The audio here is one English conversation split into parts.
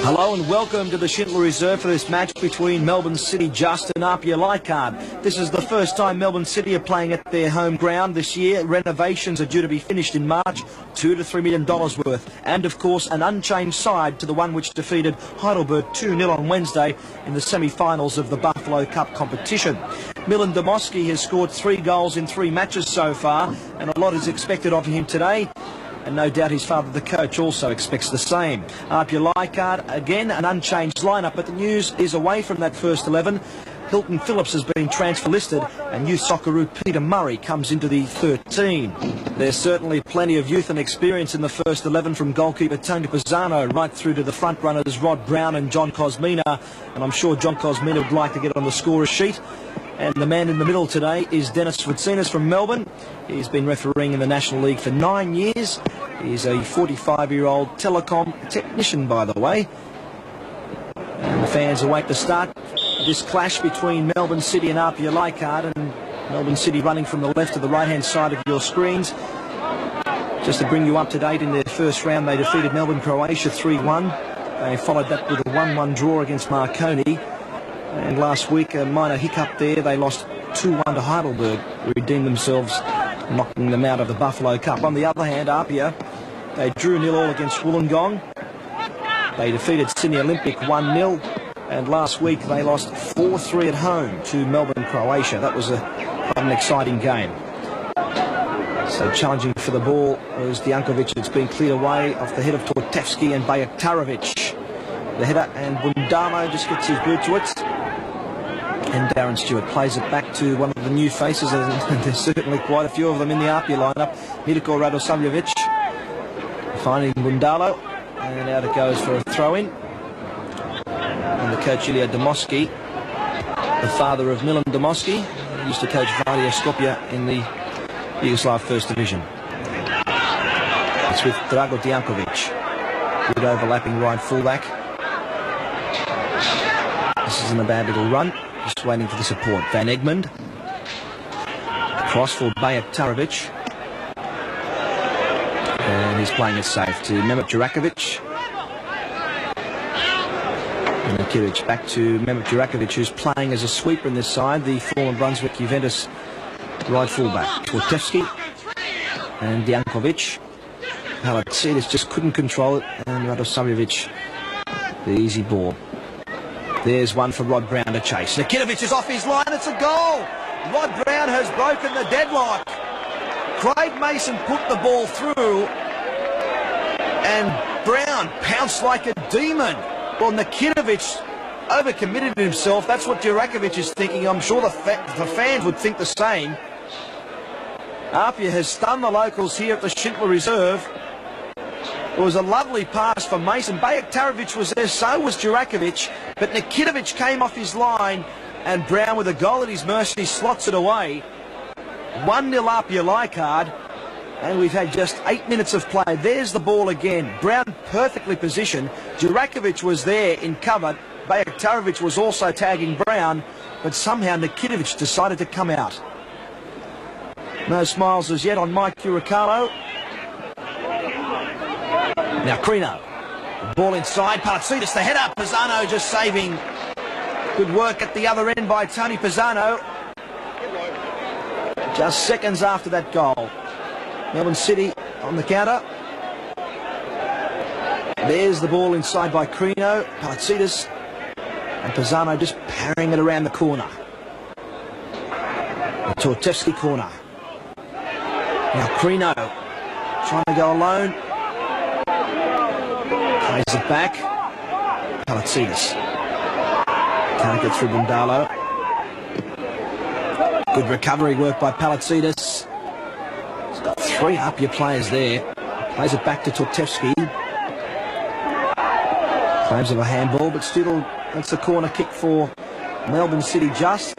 Hello and welcome to the Schindler Reserve for this match between Melbourne City Just and Apia Leichhardt. This is the first time Melbourne City are playing at their home ground this year. Renovations are due to be finished in March, $2 to $3 million worth. And of course an unchanged side to the one which defeated Heidelberg 2-0 on Wednesday in the semi-finals of the Buffalo Cup competition. Milan Domoski has scored 3 goals in 3 matches so far, and a lot is expected of him today. And no doubt his father, the coach, also expects the same. Apia Leichhardt, again, an unchanged lineup, but the news is away from that first 11. Hilton Phillips has been transfer listed, and youth Socceroo Peter Murray comes into the 13. There's certainly plenty of youth and experience in the first 11, from goalkeeper Tony Pisano right through to the front runners Rod Brown and John Cosmina. And I'm sure John Cosmina would like to get on the scorer sheet. And the man in the middle today is Dennis Footsinas from Melbourne. He's been refereeing in the National League for 9 years. He's a 45-year-old telecom technician, by the way. And the fans await the start of this clash between Melbourne City and Apia Leichhardt, and Melbourne City running from the left to the right-hand side of your screens. Just to bring you up to date, in their first round they defeated Melbourne Croatia 3-1. They followed that with a 1-1 draw against Marconi. And last week, a minor hiccup there, they lost 2-1 to Heidelberg, redeemed themselves, knocking them out of the Buffalo Cup. On the other hand, Apia, they drew 0-0 against Wollongong. They defeated Sydney Olympic 1-0. And last week, they lost 4-3 at home to Melbourne Croatia. That was quite an exciting game. So challenging for the ball was Diankovic. It's been cleared away off the head of Tortevsky and Bajatarovic. The header, and Bundamo just gets his boot to it. And Darren Stewart plays it back to one of the new faces, and there's certainly quite a few of them in the Apia lineup. Mirko Radosavljevic finding Bundalo, and out it goes for a throw-in. And the coach Ilya Domoski, the father of Milan Domoski, used to coach Vardia Skopje in the Yugoslav First Division. It's with Drago Diankovic. Good overlapping right fullback. This isn't a bad little run. Just waiting for the support. Van Egmond. Cross for Bajatarovic. And he's playing it safe to Mehmet Jurakovic. And Kiric back to Mehmet Jurakovic, who's playing as a sweeper in this side, the former Brunswick Juventus right fullback. Tortevsky and Diankovic. Palatsidis just couldn't control it, and Radosavljevic, the easy ball. There's one for Rod Brown to chase. Nikitovic is off his line. It's a goal. Rod Brown has broken the deadlock. Craig Mason put the ball through, and Brown pounced like a demon. Well, Nikitovic overcommitted himself. That's what Jurakovic is thinking. I'm sure the fans would think the same. Apia has stunned the locals here at the Schindler Reserve. It was a lovely pass for Mason. Bajatarovic was there, so was Jurakovic, but Nikitovic came off his line, and Brown, with a goal at his mercy, slots it away. 1-0 Apia Leichhardt, and we've had just 8 minutes of play. There's the ball again. Brown perfectly positioned. Jurakovic was there in cover. Bajatarovic was also tagging Brown, but somehow Nikitovic decided to come out. No smiles as yet on Mike Curacalo. Now Crino, the ball inside, Palatsidis, the header, Pisano just saving. Good work at the other end by Tony Pisano. Just seconds after that goal. Melbourne City on the counter. There's the ball inside by Crino, Palatsidis, and Pisano just parrying it around the corner. The Tortevsky corner. Now Crino trying to go alone. Plays it back. Palatsidis can't get through Bundalo. Good recovery work by Palatsidis. He's got 3 Apia players there. Plays it back to Tortevsky. Claims of a handball, but still that's a corner kick for Melbourne City Just.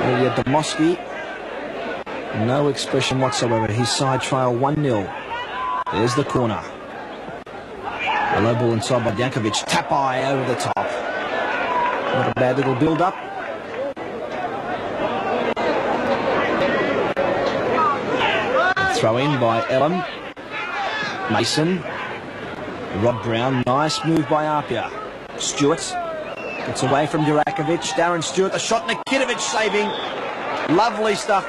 Ilya Domoski. No expression whatsoever. His side trail 1-0. There's the corner. The low ball inside by Diankovic. Tap eye over the top. Not a bad little build-up. Throw in by Ellen. Mason. Rod Brown, nice move by Apia. Stewart gets away from Durakovic. Darren Stewart, the shot, Nikitovic saving. Lovely stuff.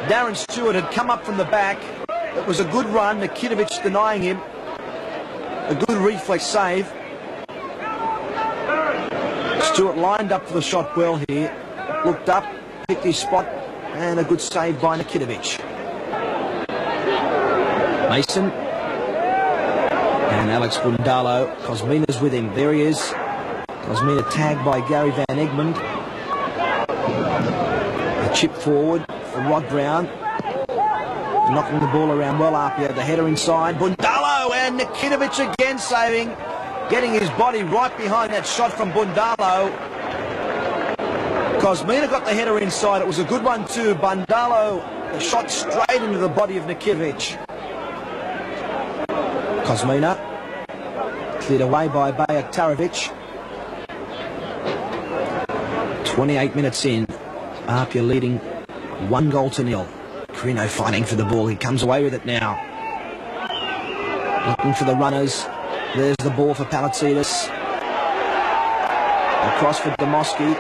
Darren Stewart had come up from the back. It was a good run, Nikitovic denying him. A good reflex save. Stewart lined up for the shot well here. Looked up, picked his spot, and a good save by Nikitovic. Mason. And Alex Bundalo. Kosmina's with him. There he is. Kosmina tagged by Gary Van Egmond. A chip forward for Rod Brown. Knocking the ball around well. Apia, the header inside. Bundalo and Nikitovic again saving. Getting his body right behind that shot from Bundalo. Kosmina got the header inside. It was a good one too. Bundalo, the shot straight into the body of Nikitovic. Kosmina cleared away by Bajak-Tarovic. 28 minutes in. Apia leading 1-0. Carino fighting for the ball. He comes away with it now. Looking for the runners. There's the ball for Palatzidis. Across for Demoski.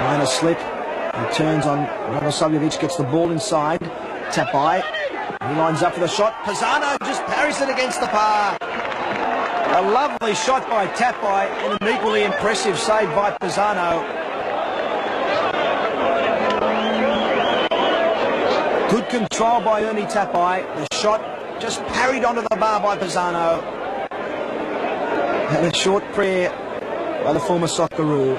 Minor slip. He turns on Radosavljevic, gets the ball inside. Tapai. He lines up for the shot. Pisano just parries it against the bar. A lovely shot by Tapai and an equally impressive save by Pisano. Good control by Ernie Tapai. The shot just parried onto the bar by Pisano. And a short prayer by the former Socceroo.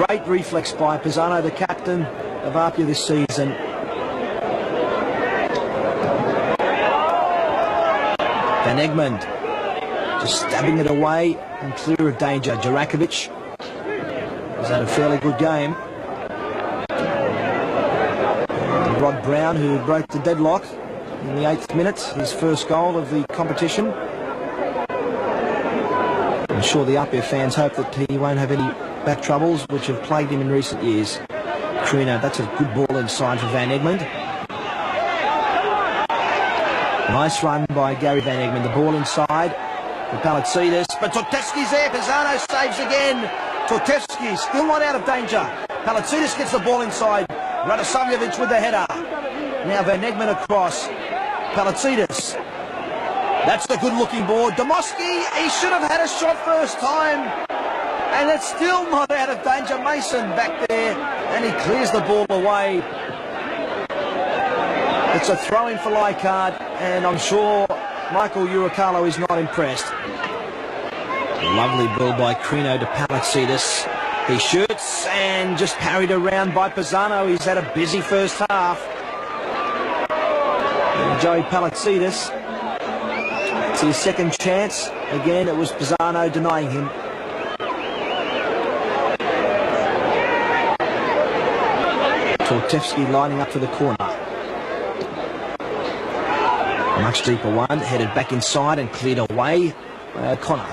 Great reflex by Pisano, the captain of Apia this season. Van Egmond just stabbing it away and clear of danger. Durakovic has had a fairly good game. And Rod Brown, who broke the deadlock in the 8th minute, his first goal of the competition. I'm sure the Apia fans hope that he won't have any back troubles which have plagued him in recent years. Carino, that's a good ball inside for Van Egmond. Nice run by Gary Van Egmond. The ball inside for Palatzidis. But Tortevsky's there. Pisano saves again. Tortevsky still not out of danger. Palatzidis gets the ball inside. Radosavljevic with the header. Now Van Egmond across. Palatzidis. That's the good-looking ball. Demoski, he should have had a shot first time. And it's still not out of danger. Mason back there. And he clears the ball away. It's a throw-in for Leichhardt, and I'm sure Michael Uricalo is not impressed. Lovely ball by Carino to Palatzidis. He shoots and just parried around by Pisano. He's had a busy first half. And Joey Palatzidis, it's his second chance. Again, it was Pisano denying him. Tortevsky lining up for the corner. Much deeper one, headed back inside and cleared away. Connor.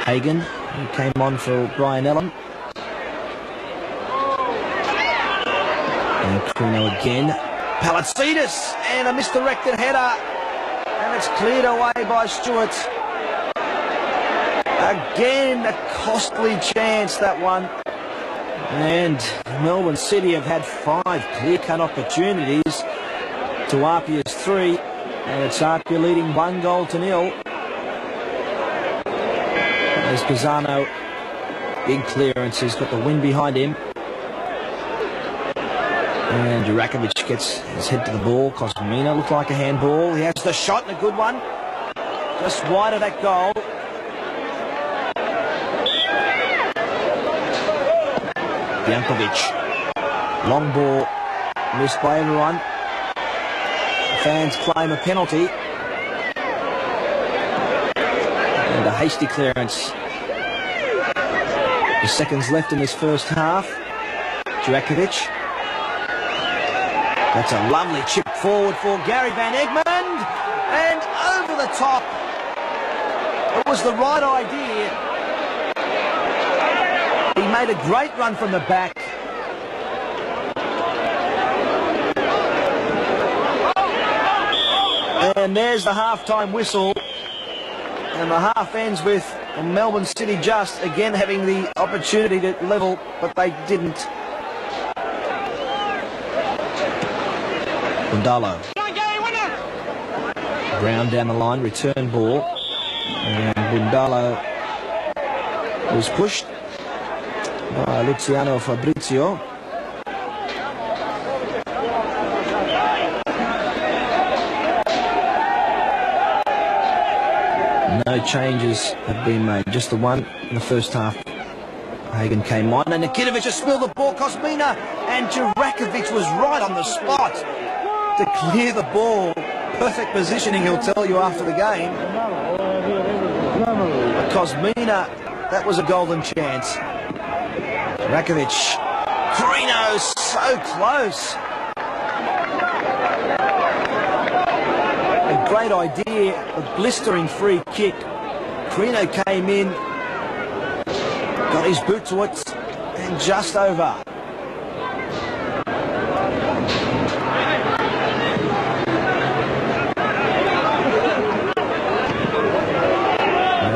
Hagen, who came on for Brian Ellen. And Carino again. Palatzidis and a misdirected header. And it's cleared away by Stewart. Again, a costly chance, that one. And Melbourne City have had 5 clear-cut opportunities to Apia's 3. And it's Apia leading 1-0. There's Pisano. Big clearance. He's got the wind behind him. And Durakovic gets his head to the ball. Kosmina looked like a handball. He has the shot and a good one. Just wide of that goal. Jankovic. Long ball. Missed by everyone. Fans claim a penalty. And a hasty clearance. The seconds left in this first half. Durakovic. That's a lovely chip forward for Gary Van Egmond. And over the top. It was the right idea. He made a great run from the back. And there's the half-time whistle. And the half ends with Melbourne City just again having the opportunity to level, but they didn't. Bundalo. Brown down the line, return ball. And Bundalo was pushed by Luciano Fabrizio. No changes have been made, just the one in the first half. Hagen came on, and Nikitovic has spilled the ball. Kosmina and Jurakovic was right on the spot to clear the ball. Perfect positioning, he'll tell you after the game. But Kosmina, that was a golden chance. Jurakovic, Carino, so close. A great idea, a blistering free kick. Carino came in, got his boot to it, and just over.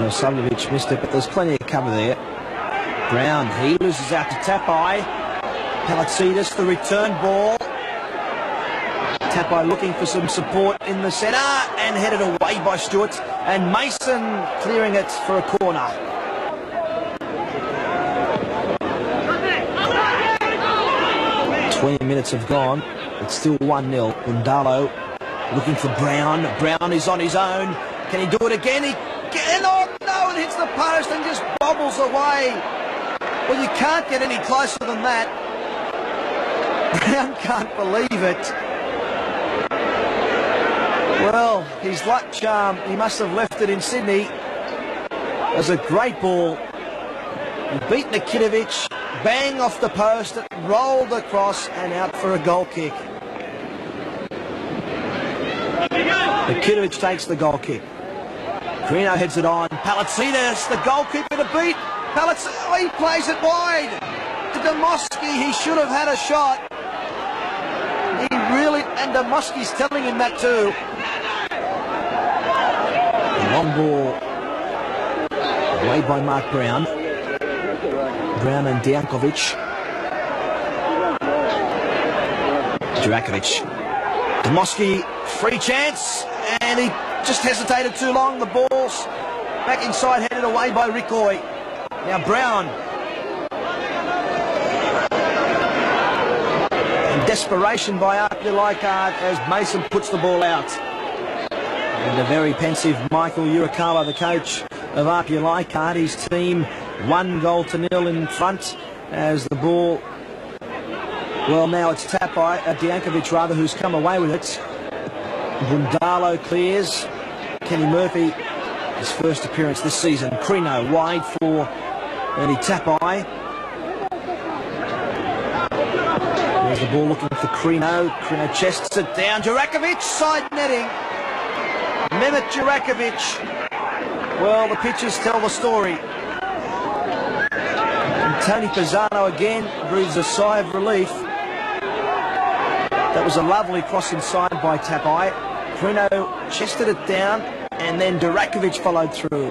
Savljevic missed it, but there's plenty of cover there. Brown, he loses out to Tapai. Palatzidis, the return ball. Tapai looking for some support in the centre and headed away by Stewart. And Mason clearing it for a corner. "20 minutes have gone. It's still 1-0. Bundalo looking for Brown. Brown is on his own. Can he do it again? Oh no, it hits the post and just bobbles away. Well, you can't get any closer than that. Brown can't believe it. Well, his luck charm, he must have left it in Sydney. It was a great ball. He beat Nikitovic, bang off the post, it rolled across and out for a goal kick. Nikitovic takes the goal kick. Carino heads it on. Palatzidis, the goalkeeper to beat. Palatzidis, he plays it wide. To Demoski, he should have had a shot. He really, and Demoski's telling him that too. Long ball. Away by Mark Brown. Brown and Diankovic. Jurakovic. Demoski, free chance, and he just hesitated too long. The ball's back inside, headed away by Rickoy. Now Brown. And desperation by Apia Leichhardt as Mason puts the ball out. And a very pensive Michael Urakawa, the coach of Apia Leichhardt. His team 1-0 in front as the ball... Well, now it's Tapai, Diankovic rather, who's come away with it. Bundalo clears. Kenny Murphy, his first appearance this season. Carino wide for Ernie Tapai. There's the ball looking for Carino. Carino chests it down. Jurakovic, side netting. Mehmet Jurakovic. Well, the pictures tell the story. And Tony Pisano again breathes a sigh of relief. That was a lovely cross inside by Tapai. Carino chested it down, and then Jurakovic followed through.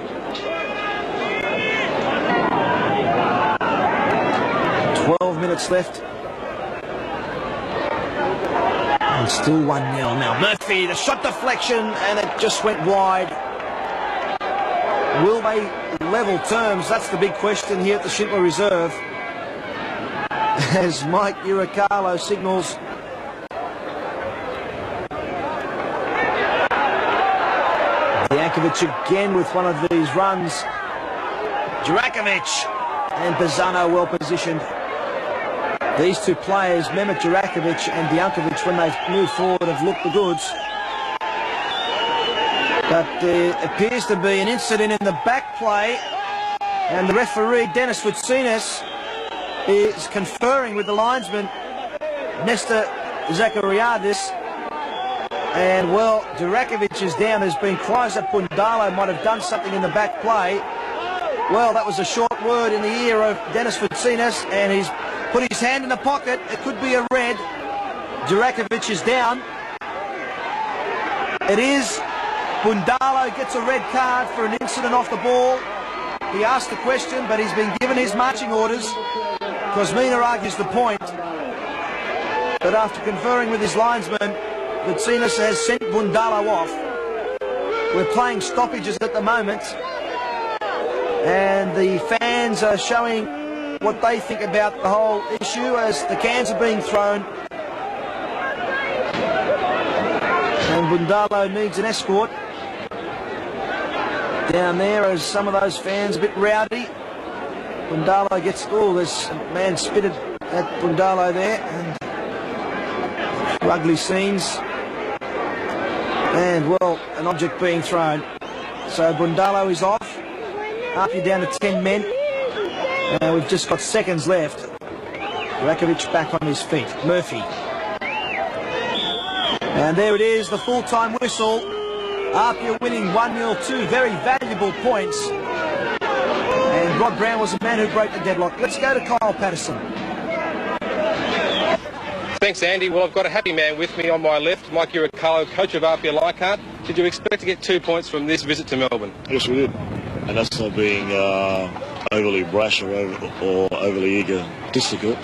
12 minutes left. And still 1-0 now. Murphy, the shot deflection, and it just went wide. Will they level terms? That's the big question here at the Schindler Reserve. As Mike Urakawa signals. Diankovic again with one of these runs. Jurakovic and Pisano well positioned. These two players, Mehmet Jurakovic and Diankovic, when they've moved forward, have looked the goods. But there appears to be an incident in the back play, and the referee, Dennis Footsinas, is conferring with the linesman, Nestor Zachariadis. And, well, Jurakovic is down. There's been cries that Bundalo might have done something in the back play. Well, that was a short word in the ear of Dennis Footsinas, and he's put his hand in the pocket. It could be a red. Jurakovic is down. It is. Bundalo gets a red card for an incident off the ball. He asked the question, but he's been given his marching orders. Kosmina argues the point. But after conferring with his linesman, Vutsinas has sent Bundalo off. We're playing stoppages at the moment. And the fans are showing what they think about the whole issue as the cans are being thrown. And Bundalo needs an escort down there as some of those fans a bit rowdy. Bundalo gets, oh, there's a man spitted at Bundalo there, and ugly scenes, and well, an object being thrown. So Bundalo is off. Apia down to 10 men. We've just got seconds left. Rakovic back on his feet. Murphy. And there it is, the full-time whistle. Apia winning 1-0, 2 very valuable points. And Rod Brown was the man who broke the deadlock. Let's go to Kyle Patterson. Thanks, Andy. Well, I've got a happy man with me on my left, Mike Uricalo, coach of Apia Leichhardt. Did you expect to get 2 points from this visit to Melbourne? Yes, we did. And that's not being overly brash or overly egotistical.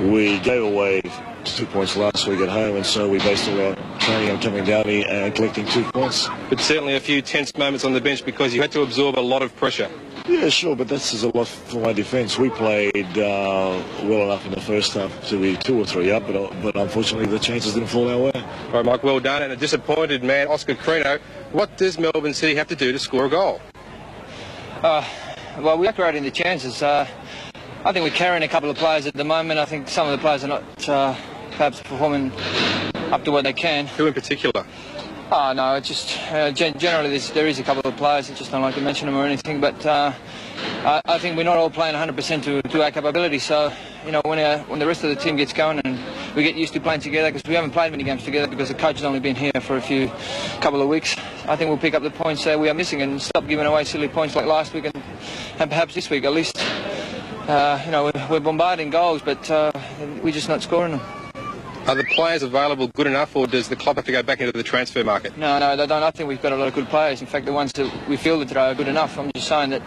We gave away 2 points last week at home, and so we based all our training on coming down here and collecting 2 points. But certainly a few tense moments on the bench because you had to absorb a lot of pressure. Yeah, sure, but this is a lot for my defence. We played well enough in the first half to be 2 or 3 up, but unfortunately the chances didn't fall our way. All right, Mike, well done. And a disappointed man, Oscar Crino. What does Melbourne City have to do to score a goal? Well, we are creating the chances. I think we're carrying a couple of players at the moment. I think some of the players are not perhaps performing up to what they can. Who in particular? Oh, no, it's just generally there is a couple of players. I just don't like to mention them or anything. But I think we're not all playing 100% to our capability. So, you know, when the rest of the team gets going and we get used to playing together, because we haven't played many games together because the coach has only been here for a couple of weeks, I think we'll pick up the points we are missing and stop giving away silly points like last week and perhaps this week at least. You know, we're bombarding goals, but we're just not scoring them. Are the players available good enough, or does the club have to go back into the transfer market? No, they don't. I think we've got a lot of good players. In fact, the ones that we feel that are good enough. I'm just saying that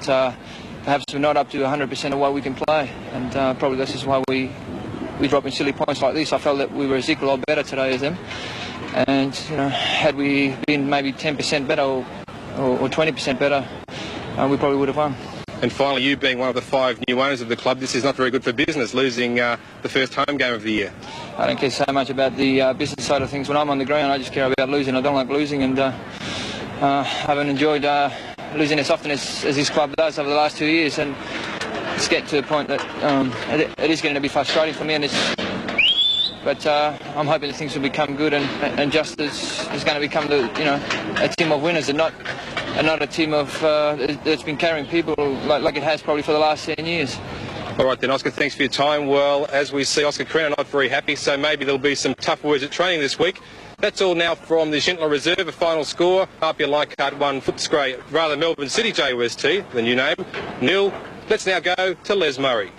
perhaps we're not up to 100% of what we can play, and probably this is why we drop in silly points like this. I felt that we were as equal or better today as them, and you know, had we been maybe 10% better or 20% better, we probably would have won. And finally, you being one of the 5 new owners of the club, this is not very good for business, losing the first home game of the year. I don't care so much about the business side of things. When I'm on the ground, I just care about losing. I don't like losing, and I haven't enjoyed losing as often as this club does over the last 2 years. And it's getting to the point that it is going to be frustrating for me. But I'm hoping that things will become good, and just is going to become a team of winners and not a team of that's been carrying people like it has probably for the last 10 years. All right then, Oscar, thanks for your time. Well, as we see, Oscar Crino not very happy, so maybe there'll be some tough words at training this week. That's all now from the Schindler Reserve. A final score: Apia Leichhardt 1, Footscray, rather Melbourne City JUST, the new name, 0. Let's now go to Les Murray.